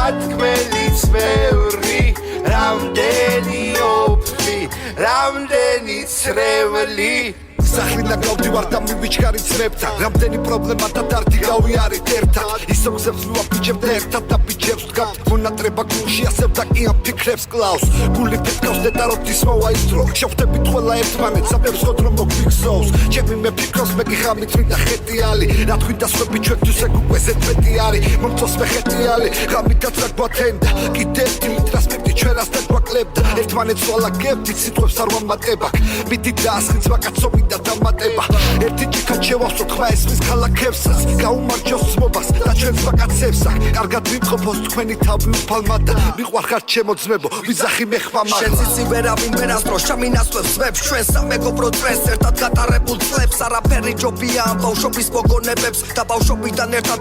სათქმელიც მეური რამდენი ოფლი რამდენი ცრევლი სახლინა გავდივარ და მივიჩქარი წრებთან რამდენი პრობლემა და დარდი გავიარეთ ერთად ისო გზებს ვიwapიჭებთ ერთად და ბიჭებს ვდგავთ მონატრება გულში ასევ და კი ამ ფიქრებს კლავს გული ფიქრავს დეტაროთის მოვა ის დრო შევხვდებით ყველა ერთმანეთს აბებს ხოთ რომ მოგფიქსოს ჩემი მე ფიქრობს მე გიხამით ვინ და ხეტიალი რა თქვი და სხვები ჩვენთვის ეგ უკვე ზედმეტი არის მომწონს მე ხეტიალი ღამითაც რა გვათენდა კიდე ერთი ლიტრასპექტი ჩვენ რასთან გვაკლებდა ერთმანეთს ვალაგებდით სიტყვებს არ ვამატებაქ მიდი დაასხიც ვაკაცობი და დამატება ერთი ჭიქად შევავსო ხმა ესმის ქალაქებსაც გაუმარჯოს ძმობას და ჩვენს ვაკაცებსა კარგად ვიმყოფოს თქვენი თავი უფალმა და მიყვარხართ ჩემო ძმებო ვიზახი მეხმა მაგრამ შენ ციცი ვერავინ ვერასდროს ჩამინაცვლებს ვებს ჩვენს სამეგობრო წრეს ერთად გატარებულ წლებს არაფერი ჯობია ამ ბავშვობის მოგონებებს და ბავშვობიდან ერთად